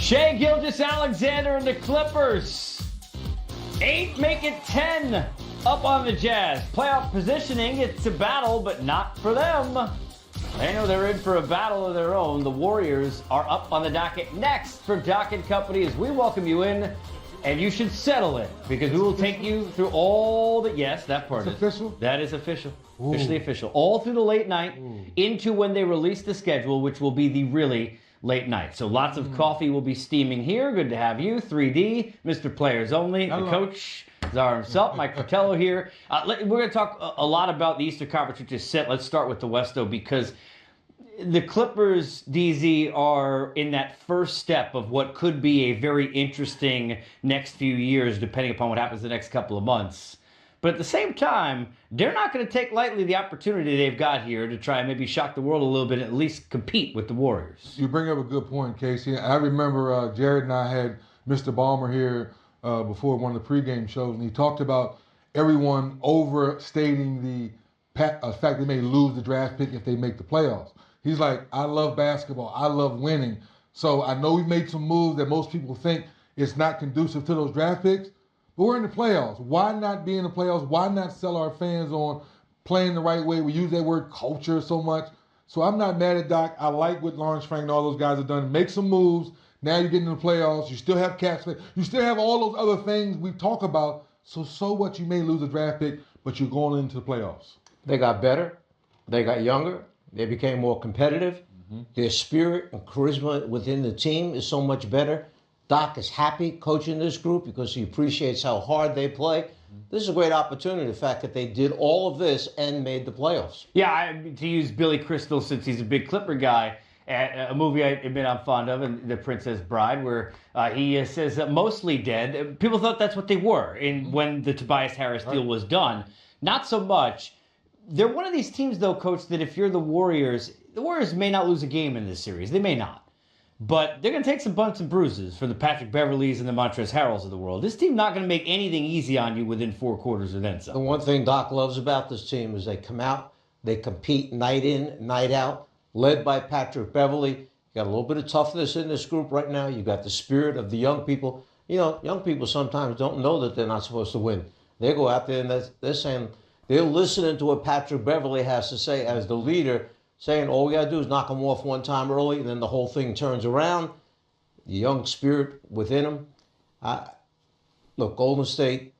Shai Gilgeous-Alexander and the Clippers. 8 make it 10 up on the Jazz. Playoff positioning, it's a battle, but not for them. They know they're in for a battle of their own. The Warriors are up on the docket next for Docket Company as we welcome you in. And you should settle it because we will take you through all the... Yes, that part is official. That is official. Ooh. Officially official. All through the late night into when they release the schedule, which will be the really late night. So lots of coffee will be steaming here. Good to have you. 3D, Mr. Players Only, the coach, Czar himself, Mike Fratello here. We're going to talk a lot about the Eastern Conference, which is set. Let's start with the West, though, because the Clippers, DZ, are in that first step of what could be a very interesting next few years, depending upon what happens the next couple of months. But at the same time, they're not going to take lightly the opportunity they've got here to try and maybe shock the world a little bit and at least compete with the Warriors. You bring up a good point, Casey. I remember Jared and I had Mr. Ballmer here before one of the pregame shows, and he talked about everyone overstating the fact they may lose the draft pick if they make the playoffs. He's like, I love basketball. I love winning. So I know we've made some moves that most people think it's not conducive to those draft picks, but we're in the playoffs. Why not be in the playoffs? Why not sell our fans on playing the right way? We use that word culture so much. So I'm not mad at Doc. I like what Lawrence Frank and all those guys have done. Make some moves. Now you're getting in the playoffs. You still have cap space. You still have all those other things we talk about. So what? You may lose a draft pick, but you're going into the playoffs. They got better. They got younger. They became more competitive. Their spirit and charisma within the team is so much better. Doc is happy coaching this group because he appreciates how hard they play. This is a great opportunity, the fact that they did all of this and made the playoffs. Yeah, to use Billy Crystal, since he's a big Clipper guy, a movie I admit I'm fond of, and The Princess Bride, where he says mostly dead. People thought that's what they were when the Tobias Harris deal was done. Not so much. They're one of these teams, though, Coach, that if you're the Warriors may not lose a game in this series. They may not. But they're going to take some bumps and bruises from the Patrick Beverleys and the Montrezl Harrells of the world. This team not going to make anything easy on you within 4 quarters or then some. The one thing Doc loves about this team is they come out, they compete night in, night out, led by Patrick Beverley. You got a little bit of toughness in this group right now. You got the spirit of the young people. You know, young people sometimes don't know that they're not supposed to win. They go out there and they're saying, they're listening to what Patrick Beverley has to say as the leader, saying all we got to do is knock them off one time early, and then the whole thing turns around. The young spirit within them. Look, Golden State,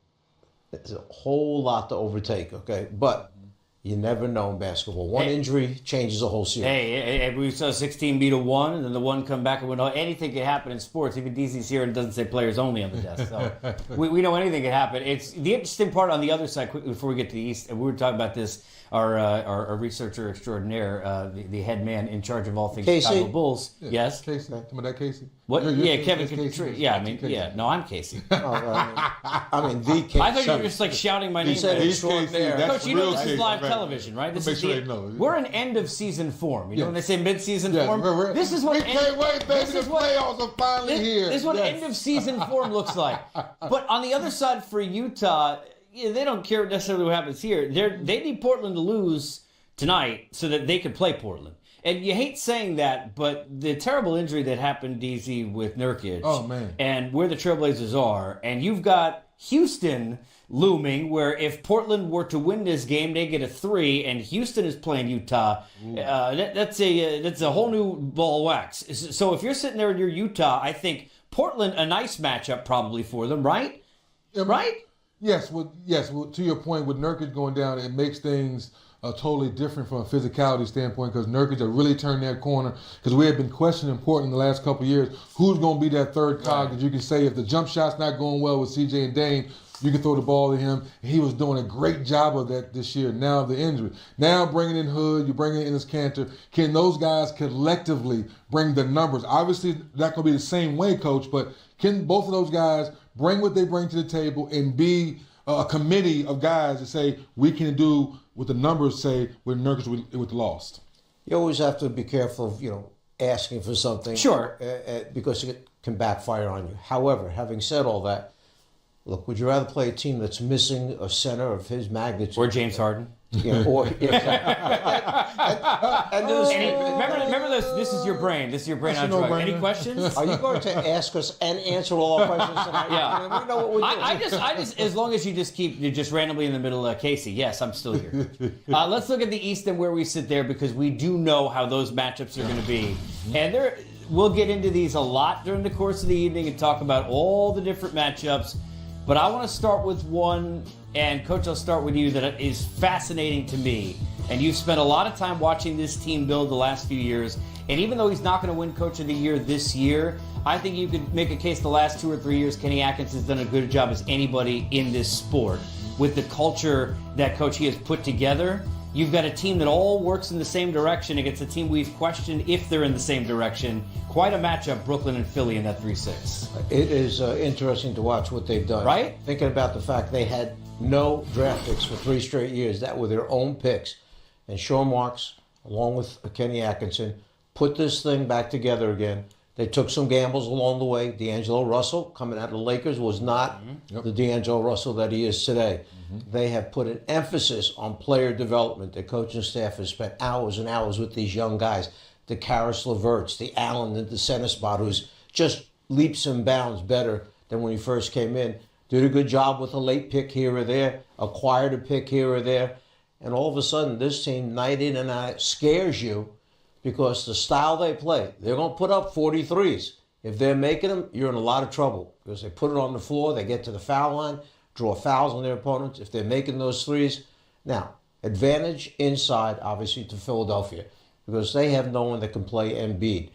there's a whole lot to overtake, okay? But you never know in basketball. One injury changes the whole series. Hey, we saw 16 beat a 1, and then the 1 come back and win. Anything can happen in sports. Even DC's here and doesn't say players only on the desk. So we know anything can happen. It's the interesting part on the other side, quickly before we get to the East, and we were talking about this, our researcher extraordinaire, the head man in charge of all things Casey? Chicago Bulls. Yeah, Yes? Casey. Remember that Casey? What? You're Kevin Casey. Yeah, no, I'm Casey. I mean, the Casey. I thought you were just like shouting my name. said there. he's extraordinaire. That's Coach, you know real this is Casey, live right. television, right? This Make is sure they know. We're in end of season form. You know when they say mid season Yeah, form? This is what we can't wait, baby. this The is what- playoffs are finally here. This is what Yes. end of season form looks like. But on the other side for Utah, they don't care necessarily what happens here. They need Portland to lose tonight so that they can play Portland. And you hate saying that, but the terrible injury that happened, DZ, with Nurkic. Oh, man. And where the Trailblazers are. And you've got Houston looming, where if Portland were to win this game, they get a 3, and Houston is playing Utah. That's a whole new ball of wax. So if you're sitting there and you're Utah, I think Portland, a nice matchup probably for them, right? Right? Yes. Well, to your point, with Nurkic going down, it makes things totally different from a physicality standpoint because Nurkic had really turned that corner because we had been questioning Portland the last couple of years. Who's going to be that third cog that you can say if the jump shot's not going well with CJ and Dame, you can throw the ball to him. And he was doing a great job of that this year. Now the injury. Now bringing in Hood, you bring in Enes Kanter. Can those guys collectively bring the numbers? Obviously, not going to be the same way, Coach, but can both of those guys bring what they bring to the table and be a committee of guys that say we can do what the numbers say with Nurkic with the lost? You always have to be careful of, asking for something. Sure. Because it can backfire on you. However, having said all that, look, would you rather play a team that's missing a center of his magnitude? Or James Harden. Or Remember this. This is your brain. This is your brain on drugs. Any questions? Are you going to ask us and answer all our questions tonight? Yeah. We know what we're doing. I just, as long as you just keep, you're just randomly in the middle, Casey. Yes, I'm still here. Let's look at the East and where we sit there, because we do know how those matchups are going to be, and we'll get into these a lot during the course of the evening and talk about all the different matchups. But I want to start with one, and Coach, I'll start with you, that is fascinating to me. And you've spent a lot of time watching this team build the last few years. And even though he's not going to win Coach of the Year this year, I think you could make a case the last 2 or 3 years Kenny Atkins has done a good job as anybody in this sport. With the culture that Coach he has put together, you've got a team that all works in the same direction against a team we've questioned if they're in the same direction. Quite a matchup, Brooklyn and Philly in that 3-6. It is interesting to watch what they've done. Right? Thinking about the fact they had no draft picks for 3 straight years. That were their own picks. And Sean Marks, along with Kenny Atkinson, put this thing back together again. They took some gambles along the way. D'Angelo Russell, coming out of the Lakers, was not the D'Angelo Russell that he is today. They have put an emphasis on player development. The coaching staff has spent hours and hours with these young guys. The Karis LeVerts, the Allen at the center spot, who's just leaps and bounds better than when he first came in. Did a good job with a late pick here or there, acquired a pick here or there. And all of a sudden, this team, night in and out, scares you because the style they play, they're going to put up 43s. If they're making them, you're in a lot of trouble because they put it on the floor, they get to the foul line, draw fouls on their opponents. If they're making those threes, now, advantage inside, obviously, to Philadelphia because they have no one that can play Embiid.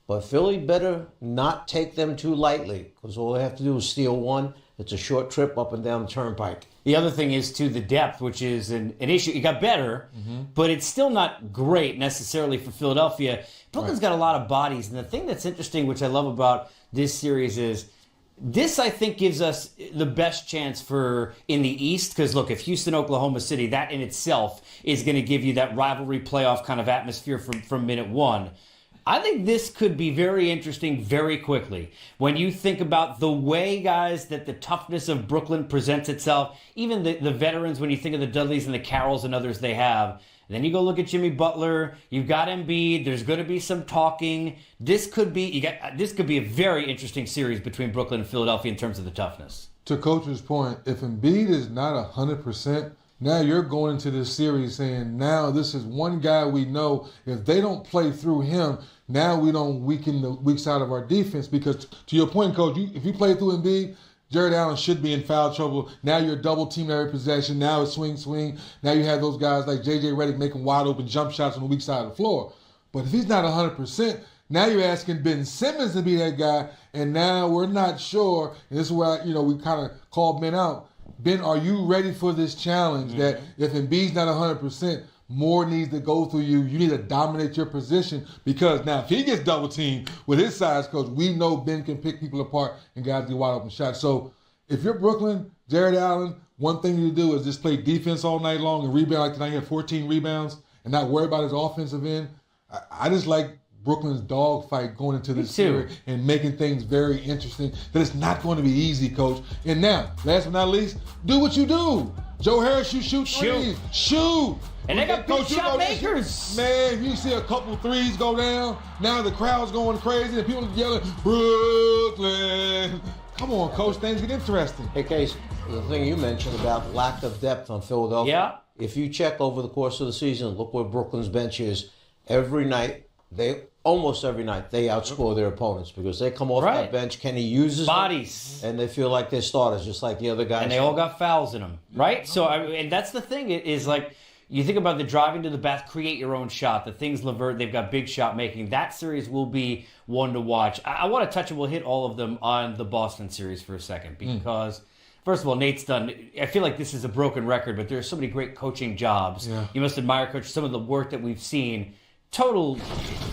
But Philly better not take them too lightly because all they have to do is steal one. It's a short trip up and down the turnpike. The other thing is, too, the depth, which is an issue. It got better, but it's still not great necessarily for Philadelphia. Brooklyn's got a lot of bodies, and the thing that's interesting, which I love about this series is this, I think, gives us the best chance for in the East, because, look, if Houston, Oklahoma City, that in itself is going to give you that rivalry playoff kind of atmosphere from minute one. I think this could be very interesting very quickly. When you think about the way, guys, that the toughness of Brooklyn presents itself, even the veterans, when you think of the Dudleys and the Carrolls and others they have, and then you go look at Jimmy Butler, you've got Embiid, there's going to be some talking. This could be a very interesting series between Brooklyn and Philadelphia in terms of the toughness. To Coach's point, if Embiid is not 100%, now you're going into this series saying, now this is one guy we know, if they don't play through him, now we don't weaken the weak side of our defense. Because to your point, Coach, if you play through Embiid, Jared Allen should be in foul trouble. Now you're double team every possession. Now it's swing. Now you have those guys like J.J. Redick making wide open jump shots on the weak side of the floor. But if he's not 100%, now you're asking Ben Simmons to be that guy, and now we're not sure. And this is where we kind of called Ben out. Ben, are you ready for this challenge that if Embiid's not 100%, more needs to go through you? You need to dominate your position because now if he gets double teamed with his size coach, we know Ben can pick people apart and guys get wide open shots. So if you're Brooklyn, Jared Allen, one thing you do is just play defense all night long and rebound. Like tonight he had 14 rebounds and not worry about his offensive end. I just like Brooklyn's dogfight going into this series and making things very interesting. That it's not going to be easy, Coach. And now, last but not least, do what you do. Joe Harris, you shoot threes. Shoot. And they got big shot makers. Man, you see a couple threes go down, now the crowd's going crazy and people yelling, Brooklyn. Come on, Coach, things get interesting. Hey, Case, the thing you mentioned about lack of depth on Philadelphia. Yeah. If you check over the course of the season, look where Brooklyn's bench is. Almost every night, they outscore their opponents because they come off that bench. Kenny uses bodies, and they feel like they're starters, just like the other guys. And they all got fouls in them, right? So, and that's the thing is like, you think about the driving to the basket, create your own shot, the things LeVert, they've got big shot making. That series will be one to watch. I want to touch, and we'll hit all of them on the Boston series for a second because, first of all, Nate's done, I feel like this is a broken record, but there's so many great coaching jobs. Yeah. You must admire, Coach, some of the work that we've seen. Total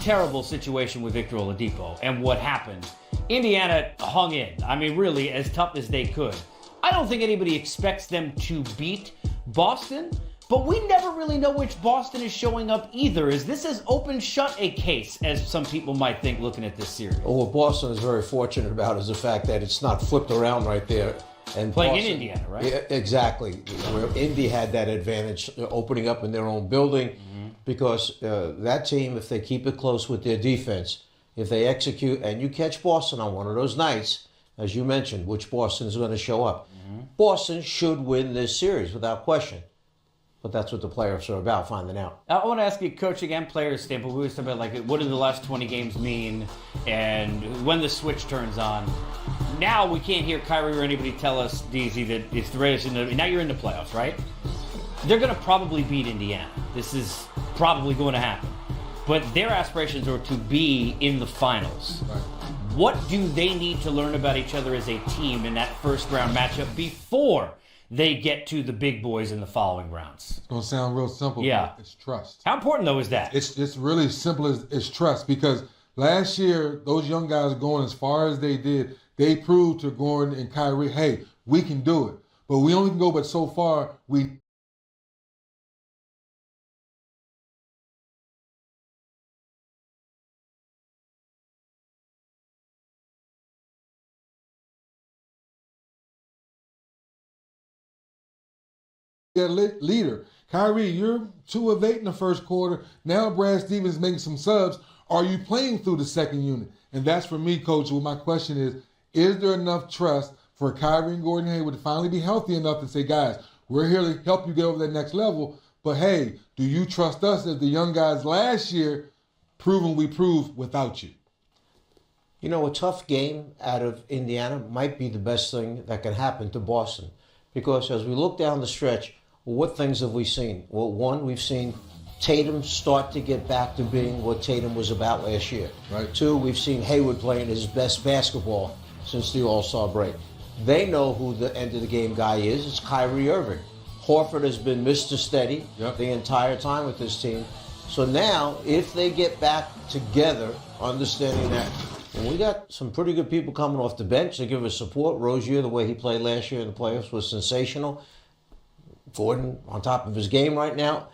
terrible situation with Victor Oladipo and what happened. Indiana hung in. I mean, really, as tough as they could. I don't think anybody expects them to beat Boston, but we never really know which Boston is showing up either. Is this as open shut a case as some people might think looking at this series? Well, what Boston is very fortunate about is the fact that it's not flipped around right there And Playing Boston, in Indiana, right? Yeah, exactly. Where Indy had that advantage opening up in their own building because that team, if they keep it close with their defense, if they execute, and you catch Boston on one of those nights, as you mentioned, which Boston is going to show up. Boston should win this series without question. But that's what the playoffs are about, finding out. I want to ask you, Coach, again, players standpoint. We always talk about, like, what do the last 20 games mean and when the switch turns on. Now we can't hear Kyrie or anybody tell us, DZ, that it's the Raiders. Now you're in the playoffs, right? They're going to probably beat Indiana. This is probably going to happen. But their aspirations are to be in the finals. Right. What do they need to learn about each other as a team in that first round matchup before they get to the big boys in the following rounds? It's gonna sound real simple. Yeah. But it's trust. How important, though, is that? It's really simple as it's trust, because last year those young guys going as far as they did, they proved to Gordon and Kyrie, hey, we can do it. But we only can go but so far. We leader. Kyrie, you're 2 of 8 in the first quarter. Now Brad Stevens making some subs. Are you playing through the second unit? And that's for me, Coach. Well, my question is there enough trust for Kyrie and Gordon Hayward to finally be healthy enough to say, guys, we're here to help you get over that next level, but hey, do you trust us as the young guys last year proving we proved without you? You know, a tough game out of Indiana might be the best thing that can happen to Boston. Because as we look down the stretch, what things have we seen? Well, one, we've seen Tatum start to get back to being what Tatum was about last year. Right. 2, we've seen Hayward playing his best basketball since the All-Star break. They know who the end of the game guy is. It's Kyrie Irving. Horford has been Mr. Steady the entire time with this team. So now, if they get back together, understanding that, and we got some pretty good people coming off the bench to give us support. Rozier, the way he played last year in the playoffs was sensational. Gordon on top of his game right now.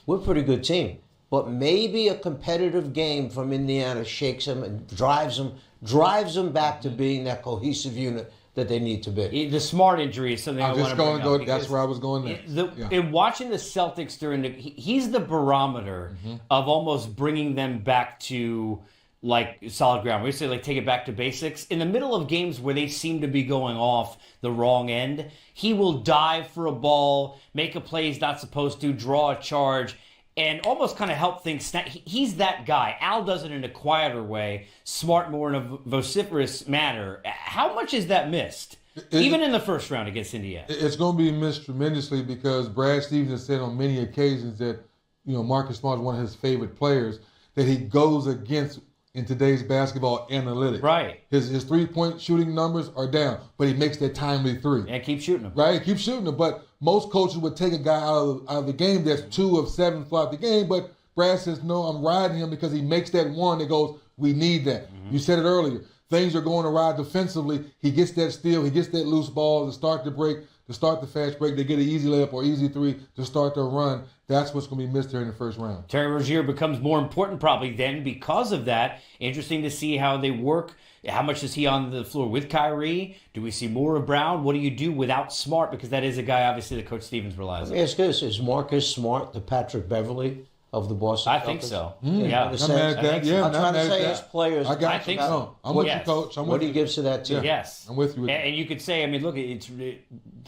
We're a pretty good team. But maybe a competitive game from Indiana shakes them and drives them back to being that cohesive unit that they need to be. The Smart injury is something I want to bring up. That's where I was going next. In watching the Celtics he's the barometer of almost bringing them back to like solid ground. We say like take it back to basics. In the middle of games where they seem to be going off the wrong end, he will dive for a ball, make a play he's not supposed to, draw a charge, and almost kind of help things snap. He's that guy. Al does it in a quieter way, Smart more in a vociferous manner. How much is that missed? Even in the first round against Indiana? It's going to be missed tremendously because Brad Stevens has said on many occasions that, Marcus Smart is one of his favorite players, that he goes against in today's basketball analytics. Right. His 3-point shooting numbers are down, but he makes that timely 3. And keep shooting them. Right, keep shooting them. But most coaches would take a guy out of the game that's 2 of 7 throughout the game, but Brad says, no, I'm riding him because he makes that one that goes, we need that. You said it earlier. Things are going awry defensively. He gets that steal. He gets that loose ball to start the break, to start the fast break. They get an easy layup or easy 3 to start their run. That's what's going to be missed here in the first round. Terry Rozier becomes more important probably then because of that. Interesting to see how they work. How much is he on the floor with Kyrie? Do we see more of Brown? What do you do without Smart? Because that is a guy, obviously, that Coach Stevens relies on. Yes, this is Marcus Smart the Patrick Beverly of the Boston Celtics? I think so. Yeah, I'm mad at that. I'm trying to say his players. I think so. I'm with you, Coach. What he gives to that team. Yes. I'm with you. And you could say, I mean, look, it's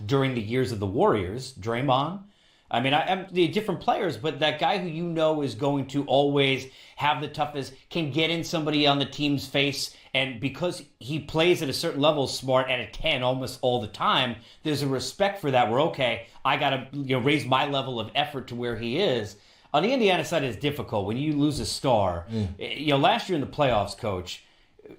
during the years of the Warriors, Draymond. I mean, I'm the different players, but that guy who is going to always have the toughest, can get in somebody on the team's face, and because he plays at a certain level, Smart at a 10 almost all the time, there's a respect for that where, okay, I got to raise my level of effort to where he is. On the Indiana side, it's difficult when you lose a star. Last year in the playoffs, Coach,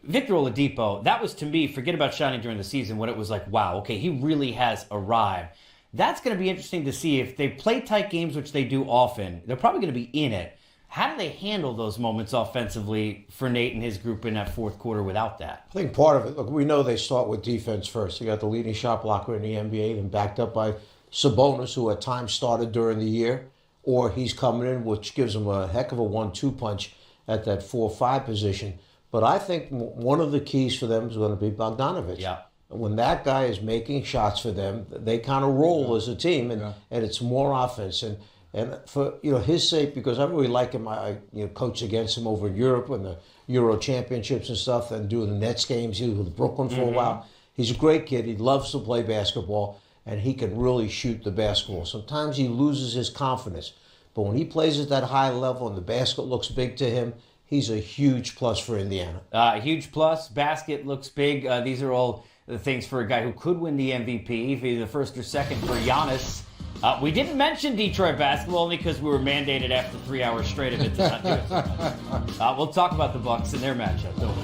Victor Oladipo, that was to me, forget about shining during the season, when it was like, wow, okay, he really has arrived. That's going to be interesting to see. If they play tight games, which they do often, they're probably going to be in it. How do they handle those moments offensively for Nate and his group in that fourth quarter without that? I think part of it, look, we know they start with defense first. You got the leading shot blocker in the NBA, and backed up by Sabonis, who at times started during the year, or he's coming in, which gives him a heck of a 1-2 punch at that 4-5 position. But I think one of the keys for them is going to be Bogdanovich. Yeah. when that guy is making shots for them, they kind of roll as a team, and it's more offense. And for his sake, because I really like him, I coached against him over in Europe and the Euro Championships and stuff, and doing the Nets games. He was with Brooklyn for a while. He's a great kid. He loves to play basketball, and he can really shoot the basketball. Sometimes he loses his confidence, but when he plays at that high level and the basket looks big to him, he's a huge plus for Indiana. Huge plus. Basket looks big. These are all the things for a guy who could win the MVP, if he's the first or second for Giannis. We didn't mention Detroit basketball only because we were mandated after 3 hours straight of it to not do it so much. We'll talk about the Bucks and their matchup. Don't